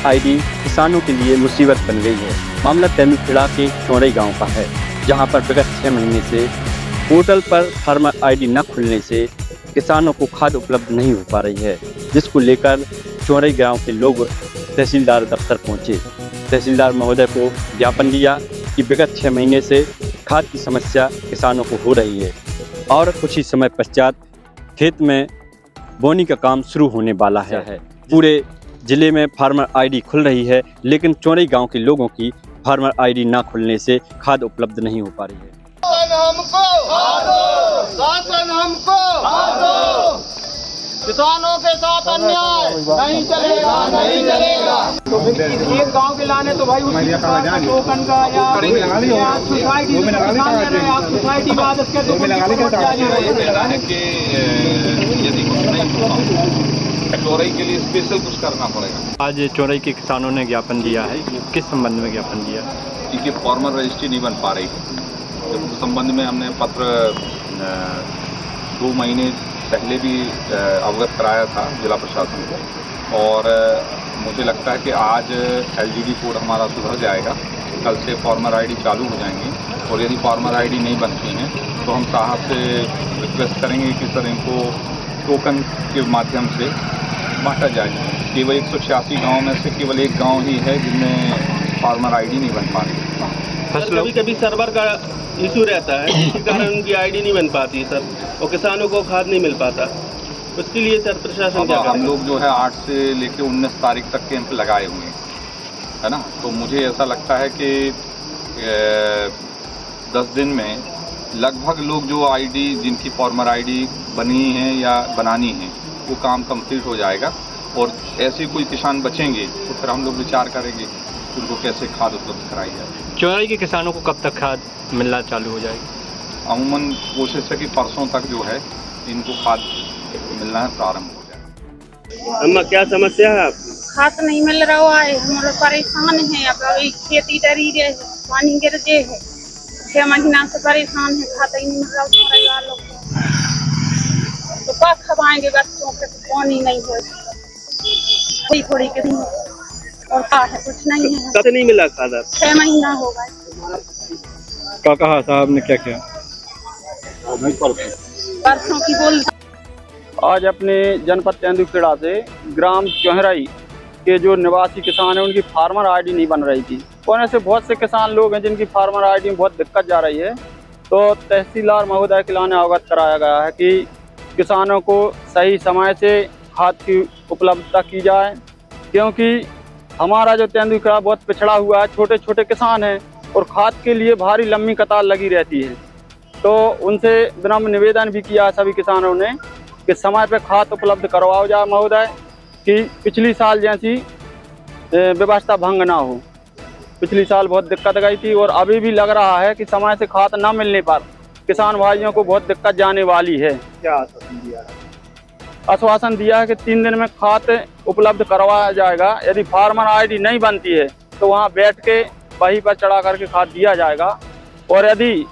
ID किसानों के लिए मुसीबत बन गई है। मामला तेंदुखेड़ा के चौरई गांव का है, जहां पर विगत 6 महीने से पोर्टल पर फार्मर आईडी न खुलने से किसानों को खाद उपलब्ध नहीं हो पा रही है, जिसको लेकर चौरई गांव के लोग तहसीलदार दफ्तर पहुंचे। तहसीलदार महोदय को ज्ञापन दिया कि विगत 6 महीने से खाद की समस्या किसानों को हो रही है और कुछ ही समय पश्चात खेत में बोनी का काम शुरू होने वाला है। पूरे जिले में फार्मर आईडी खुल रही है, लेकिन चौरई गांव के लोगों की फार्मर आईडी ना खुलने से खाद उपलब्ध नहीं हो पा रही है। शासन हमको किसानों के साथ अन्याय नहीं चलेगा, नहीं चलेगा। तो एक गांव के लाने तो भाई उसी टोकन का या सोसाइटी सोसाइटी बाद उसके चौरई के लिए स्पेशल कुछ करना पड़ेगा। आज चौरई के किसानों ने ज्ञापन दिया है, किस संबंध में ज्ञापन दिया? इनकी फॉर्मल रजिस्ट्री नहीं बन पा रही है। इस संबंध में हमने पत्र 2 महीने पहले भी अवगत कराया था जिला प्रशासन को, और मुझे लगता है कि आज एलजीडी कोड हमारा सुधर जाएगा। कल से फार्मर आईडी चालू हो जाएंगी, और यदि फार्मर आईडी नहीं बनती हैं तो हम साहब से रिक्वेस्ट करेंगे कि सर इनको टोकन के माध्यम से बांटा जाए। केवल 186 गाँव में से केवल एक गाँव ही है जिनमें फार्मर आईडी नहीं बन पा रही। कभी कभी सर्वर का इशू रहता है, इसी कारण उनकी आईडी नहीं बन पाती सर, और किसानों को खाद नहीं मिल पाता। उसके लिए सर प्रशासन क्या हम लोग जो है 8 से लेकर 19 तारीख तक कैंप लगाए हुए हैं, है ना। तो मुझे ऐसा लगता है कि 10 दिन में लगभग लोग जो आईडी जिनकी फार्मर आईडी बनी है या बनानी है वो काम कंप्लीट हो जाएगा, और ऐसे कोई किसान बचेंगे तो फिर हम लोग विचार करेंगे उनको कैसे खाद उपलब्ध कराई जाए। चौरई के किसानों को कब तक खाद मिलना चालू हो जाएगी? अमूमन कोशिश है कि परसों तक जो है इनको खाद मिलना है प्रारंभ हो जाए। अम्मा क्या समस्या है आपकी? खाद नहीं मिल रहा है, हम लोग परेशान हैं। अब अभी खेती डरी रहे, पानी गिर गए है, 6 महीना से परेशान है, खाता ही नहीं मिल रहा हमारे वालों को। तो क्या खवाएंगे बच्चों के? पानी नहीं है, कोई थोड़ी कितनी और क्या है, कुछ नहीं है। कब नहीं मिला खाद? 6 महीना हो गए। क्या कहा साहब ने, क्या किया? परसों की बोल। आज अपने जनपद तेंदुखेड़ा से ग्राम चौरई के जो निवासी किसान हैं उनकी फार्मर आईडी नहीं बन रही थी, और ऐसे बहुत से किसान लोग हैं जिनकी फार्मर आईडी में बहुत दिक्कत जा रही है। तो तहसीलदार महोदय के लाने अवगत कराया गया है कि किसानों को सही समय से खाद की उपलब्धता की जाए, क्योंकि हमारा जो तेंदुखेड़ा बहुत पिछड़ा हुआ है, छोटे छोटे किसान हैं और खाद के लिए भारी लंबी कतार लगी रहती है। तो उनसे विनम्र निवेदन भी किया सभी किसानों ने कि समय पे खाद उपलब्ध करवाओ जाए महोदय, कि पिछली साल जैसी व्यवस्था भंग ना हो। पिछली साल बहुत दिक्कत गई थी, और अभी भी लग रहा है कि समय से खाद न मिलने पर किसान भाइयों को बहुत दिक्कत जाने वाली है। क्या आश्वासन दिया है? आश्वासन दिया है कि 3 दिन में खाद उपलब्ध करवाया जाएगा। यदि फार्मर आईडी नहीं बनती है तो वहाँ बैठ के वहीं पर चढ़ा करके खाद दिया जाएगा, और यदि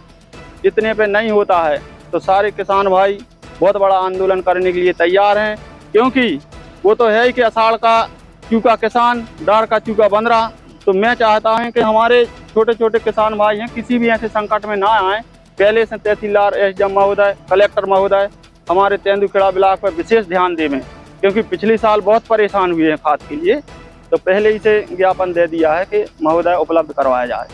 इतने पे नहीं होता है तो सारे किसान भाई बहुत बड़ा आंदोलन करने के लिए तैयार हैं, क्योंकि वो तो है ही कि आषाढ़ का चूका किसान डार का चूका बन रहा। तो मैं चाहता हूं कि हमारे छोटे छोटे किसान भाई हैं किसी भी ऐसे संकट में ना आए। पहले से तहसीलदार एसडीएम महोदय, कलेक्टर महोदय हमारे तेंदुखेड़ा ब्लॉक पर विशेष ध्यान देवें, क्योंकि पिछली साल बहुत परेशान हुए हैं खाद के लिए। तो पहले ही से ज्ञापन दे दिया है कि महोदय उपलब्ध करवाया जाए।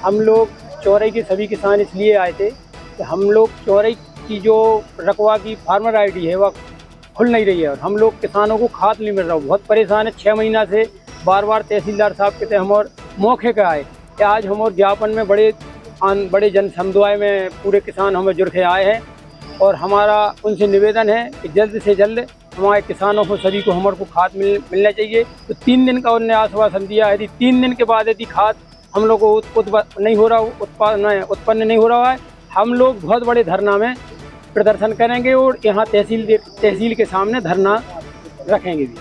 हम लोग चौरई के सभी किसान इसलिए आए थे कि हम लोग चौरई की जो रकवा की फार्मर आईडी है वह खुल नहीं रही है, और हम लोग किसानों को खाद नहीं मिल रहा, बहुत परेशान है। 6 महीना से बार बार तहसीलदार साहब कहते हम और मौके पे आए कि आज हम और ज्ञापन में बड़े जन समुदाय में पूरे किसान हमें जुड़ के आए हैं, और हमारा उनसे निवेदन है कि जल्द से जल्द हमारे किसानों को सभी को हमारे को खाद मिलना चाहिए। तो 3 दिन का उन्होंने आश्वासन दिया। यदि 3 दिन के बाद यदि खाद हम लोग को उत्पन्न नहीं हो रहा है, हम लोग बहुत बड़े धरना में प्रदर्शन करेंगे, और यहाँ तहसील के सामने धरना रखेंगे भी।